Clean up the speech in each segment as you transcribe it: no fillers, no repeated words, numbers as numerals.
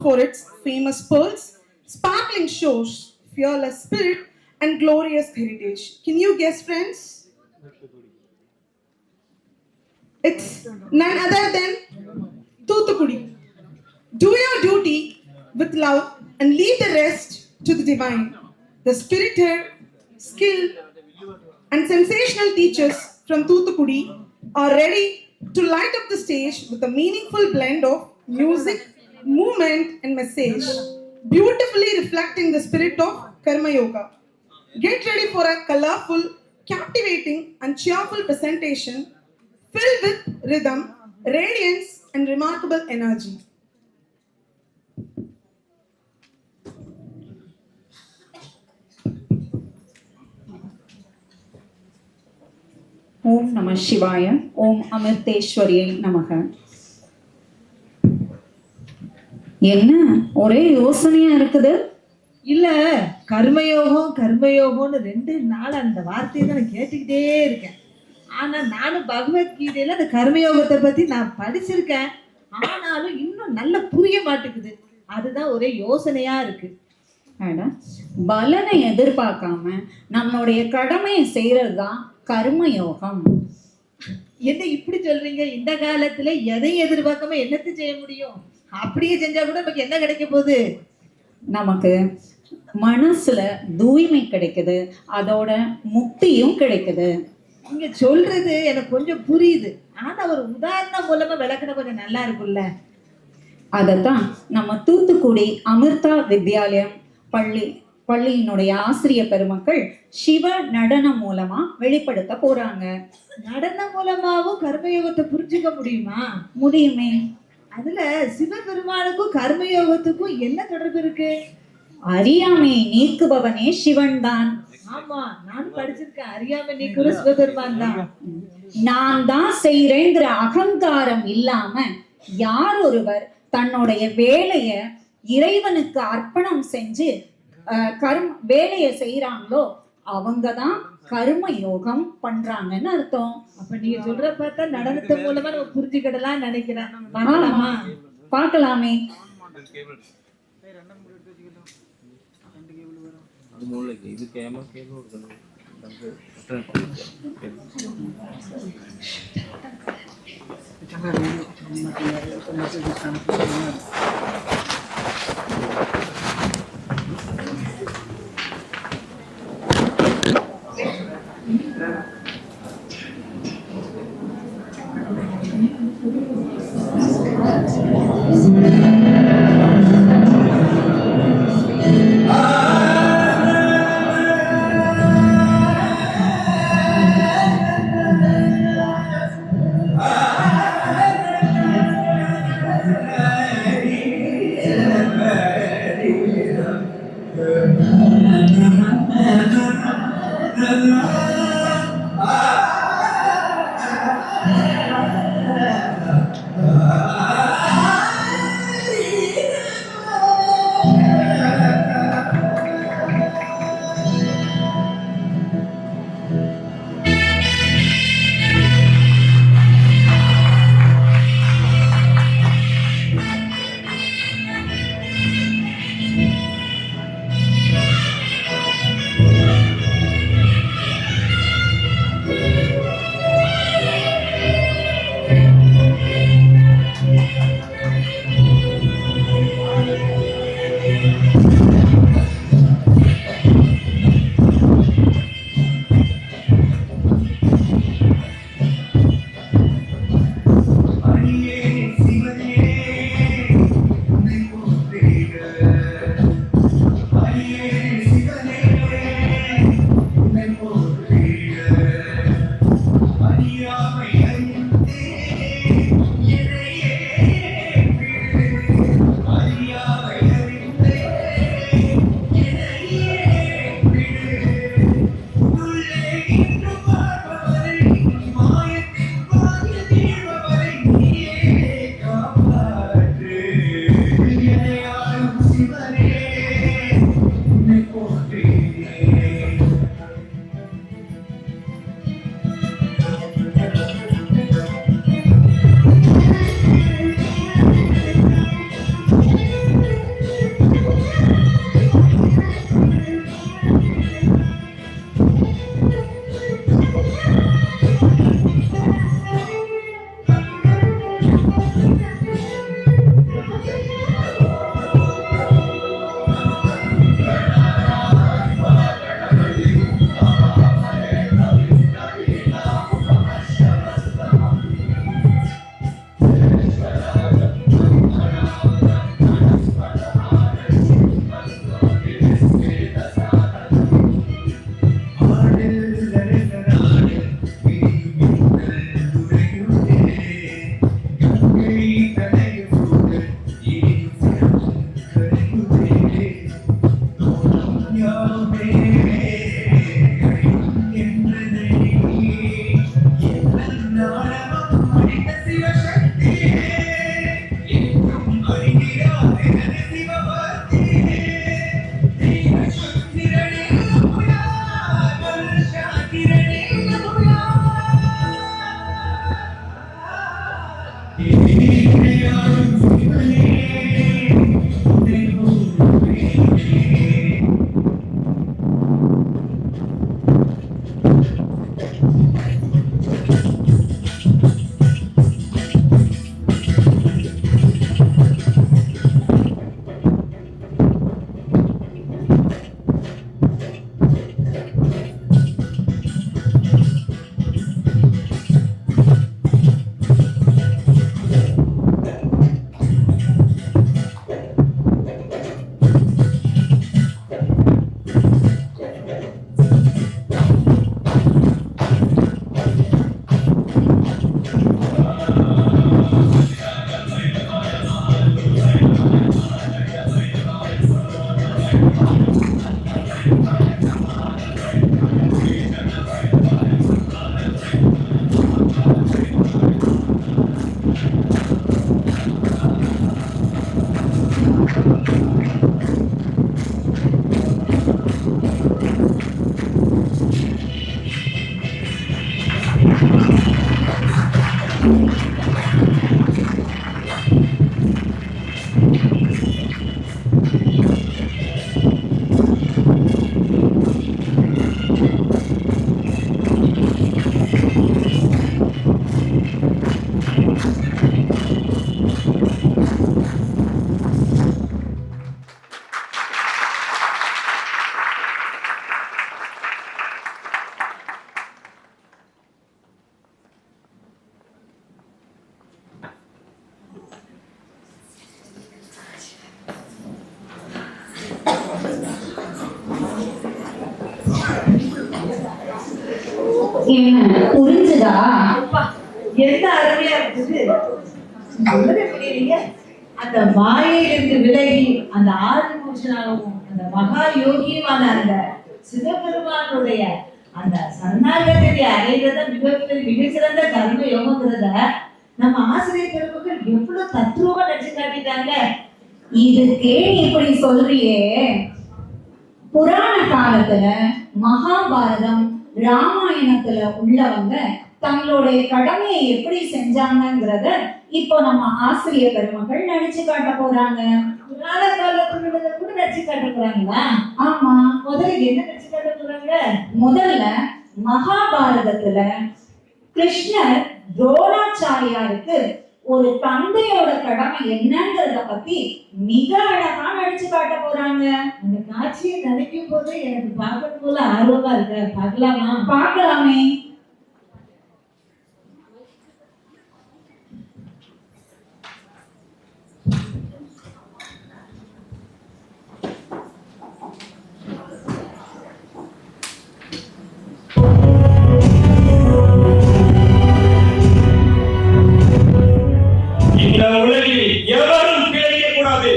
for its famous pearls, sparkling shores, fearless spirit, and glorious heritage. Can you guess, friends? It's none other than Thoothukudi. Do your duty with love and leave the rest to the divine. The spirited, skilled, and sensational teachers from Thoothukudi are ready to light up the stage with a meaningful blend of music, movement, and message, beautifully reflecting the spirit of Karma Yoga. Get ready for a colorful, captivating, and cheerful presentation filled with rhythm, radiance, and remarkable energy. ஓம் நம சிவாய. ஓம் அமிர்தேஸ்வரியை நமக. என்ன ஒரே யோசனையா இருக்குது? இல்ல, கர்மயோகம் கர்மயோகம்னு 2 நாள் அந்த வார்த்தையை தான் நான் கேட்டுக்கிட்டே இருக்கேன். ஆனா நானும் பகவத்கீதையில அந்த கர்மயோகத்தை பத்தி நான் படிச்சிருக்கேன். ஆனாலும் இன்னும் நல்லா புரிய மாட்டேங்குது. அதுதான் ஒரே யோசனையா இருக்கு. பலனை எதிர்பார்க்காம நம்மளுடைய கடமையை செய்யறது தான் கர்மயோகம். என்ன இப்படி சொல்றீங்க? இந்த காலத்துல எதையும் எதிர்பார்க்காம என்னத்தை செய்ய முடியும்? அப்படியே செஞ்சா கூட நமக்கு என்ன கிடைக்க போகுது? நமக்கு மனசுல தூய்மை கிடைக்குது, அதோட முக்தியும் கிடைக்குது. நீங்க சொல்றது எனக்கு கொஞ்சம் புரியுது. ஆனா ஒரு உதாரணம் மூலமா விளக்குன கொஞ்சம் நல்லா இருக்கும்ல. அதத்தான் நம்ம தூத்துக்குடி அமிர்தா வித்யாலயம் பள்ளியினுடைய ஆசிரிய பெருமக்கள் சிவ நடனம் மூலமா வெளிப்படுத்த போறாங்க. நடனம் மூலமாவும் கர்மயோகத்தை புரிஞ்சுக்க முடியுமா? முடியுமே. அதுல சிவபெருமானுக்கும் கர்மயோகத்துக்கும் என்ன தொடர்பு இருக்கு? அறியாமையை நீக்குபவனே சிவன் தான். ஆமா, நானும் படிச்சிருக்கேன். அறியாமை நீக்குற சிவபெருமான் தான். நான் தான் செய்யறேங்கிற அகங்காரம் இல்லாம யார் ஒருவர் தன்னுடைய வேலைய இறைவனுக்கு அர்ப்பணம் செஞ்சு வேலையை செய்யறாங்களோ அவங்கதான் கர்ம யோகம் பண்றாங்கன்னு அர்த்தம். அப்ப நீங்க சொல்ற பார்த்தா நடனத்து மூலமா நம்ம புரிஞ்சுக்கிடலாம் நினைக்கிறேன். பார்க்கலாமே. என்ன புரிஞ்சுதா? அப்பா, என்ன அருமையா இருக்குது. சொல்லவே முடியலையே. அந்த மாயையிலிருந்து விலகி அந்த ஆறு மூச்சனாகவும் அந்த மகா யோகியுமான அந்த சிவபெருமானுடைய அந்த சரணாகதியை அடைகிறத மிகச்சிறந்த கர்ம யோகங்கிறத நம்ம ஆசிரியர் பெருமக்கள் எவ்வளவு தத்ரூபமா நடிச்சு காட்டிட்டாங்க. இதுக்கே நீ இப்படி சொல்றியே, புராண காலத்துல மகாபாரதம் ராமாயணத்துல உள்ளவங்க தங்களுடைய கடமையை எப்படி செஞ்சாங்கங்கிறத இப்போ நம்ம ஆசிரியர் பெருமக்கள் நடிச்சு காட்ட போறாங்க. புராண காலத்துல கூட நடிச்சு காட்ட போறாங்களா? ஆமா, முதல்ல என்ன நடிச்சு காட்ட போறாங்க? முதல்ல மகாபாரதத்துல கிருஷ்ணர் துரோணாச்சாரியாருக்கு ஒரு தந்தையோட கடமை என்னங்கிறத பத்தி மிக அழகா நடிச்சு காட்ட போறாங்க. அந்த காட்சியை நினைக்கும் போது எனக்கு பார்க்கணும் போல ஆர்வமா இருக்க. பார்க்கலாமா? பார்க்கலாமே. இந்த உலகில் எவரும் பிழைக்க கூடாது,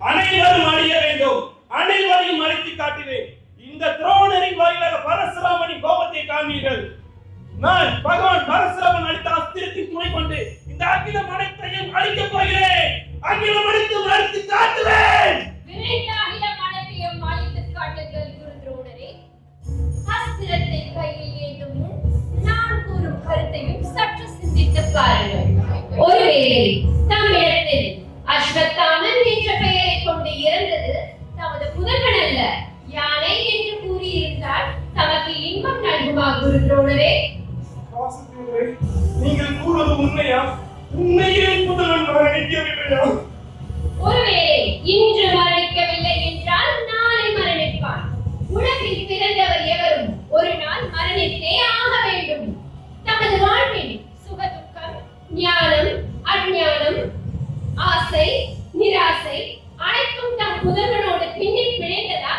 அனைவரும் அழிய வேண்டும், அனைவரையும் அழித்து காட்டுவேன். இந்த துரோணரின் வாயிலாக பரசுராமனின் கோபத்தை காண்பீர்கள். நான் பகவான் பரசுராமன் அளித்த அஸ்திரத்தின் துணை கொண்டு இந்த அகிலம் அனைத்தையும் அழிக்கப் போகிறேன். அகிலம் அனைத்தும் அழித்து காட்டுவேன். அகிலம் அனைத்தையும் அழித்து காட்டுங்கள் குரு துரோணரே. அஸ்திரத்தை கையில் ஏந்தும் முன் நான் கூறும் கருத்தையும் சற்று சிந்தித்து பாருங்கள். ஒருவேளை தம்மிடத்தில் அஸ்வத்தாமன் என்ற பெயரை கொண்டு இறந்தது தமது புதல்வன் அல்ல, யானை என்று கூறியிருந்தால் தமக்கு இன்பம் நல்குமா குரு துரோணரே? நீங்கள் கூறுவது உண்மையா? உண்மையே புதல்வன் மரணிக்கவில்லையா? ஒருவேளை இன்று மரணிக்கவில்லை என்றால் நாளை மரணிப்பான். உலகில் பிறந்தவர் எவரும் ஒரு நாள் மரணித்தே ஆக வேண்டும். தமது வாழ்வில் சுகதுக்கம், ஞானம், அஞ்ஞானம், ஆசை, நிராசை அனைத்தும் தம் புதல்வனோடு பின்னில் பிணைந்ததா?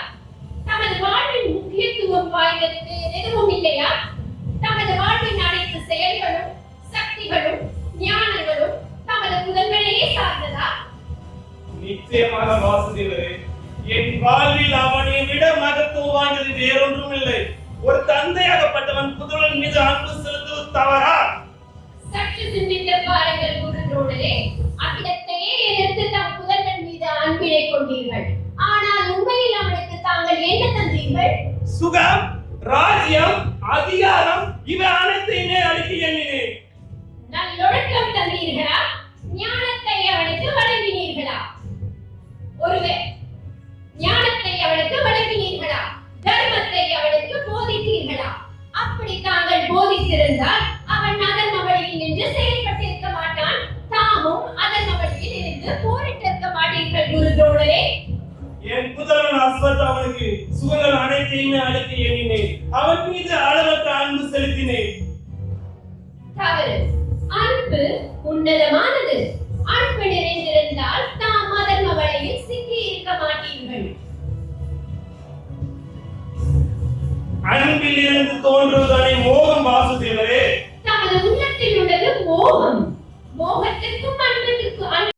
தமது வாழ்வின் முக்கியத்துவம் வாய்ந்தது எதுவும் இல்லையா? தமது வாழ்வின் அனைத்து செயல்களும், சக்திகளும், ஞானங்களும் தமது புதல்வனையே சார்ந்ததா? நிச்சயமாக வாசுதேவரே, என் வாழ்வில் அவனை விட மகத்துவம் வாய்ந்தது வேறொன்றும் இல்லை. ஒரு தந்தையாகப்பட்டவன் புதல்வன் மீது அன்பு செலுத்துவது தவறா? சற்று சிந்தித்து பாருங்கள் குரு துரோணரே. அகிலத்தையே எதிர்த்து தம் புதல்வன் மீது அன்பினை கொண்டீர்கள். ஆனால் உண்மையில் அவனுக்கு தாங்கள் என்ன தந்தீர்கள்? சுகம், ராஜ்யம், அதிகாரம் இவை அனைத்தையுமே அளிக்க எண்ணினேன். நல்லொழுக்கம் தந்தீர்களா? ஞானத்தை அவனுக்கு வழங்கினீர்களா? ஒருவே ஞானத்தை அவனுக்கு வழங்கினீர்களா? தர்மத்தை அவனுக்கு போதித்தீர்களா? அப்படி தாங்கள் போதித்திருந்தால் அவன் அதர்ம வழியில் நின்று செயல்பட்டிருக்க மாட்டான். தாமும் அதர்ம வழியில் இருந்து போரிட்டிருக்க மாட்டீர்கள் குரு துரோணரே. என் புதல்வன் அஸ்வத்தாமனுக்கு சுகங்கள் அனைத்தையுமே அளிக்க எண்ணினேன். அவன் மீது அளவற்ற அன்பு செலுத்தினேன். தவறு. அன்பு உன்னதமானது. அன்பு நிறைந்திருந்தால் தாம் அதர்ம வழியில் சிக்கி இருக்க மாட்டீர்கள். அன்பில் இருந்து தோன்றுவதானே மோகம் வாசுதேவரே. தமது உள்ளத்தில் உள்ளது மோகம். மோகத்திற்கும்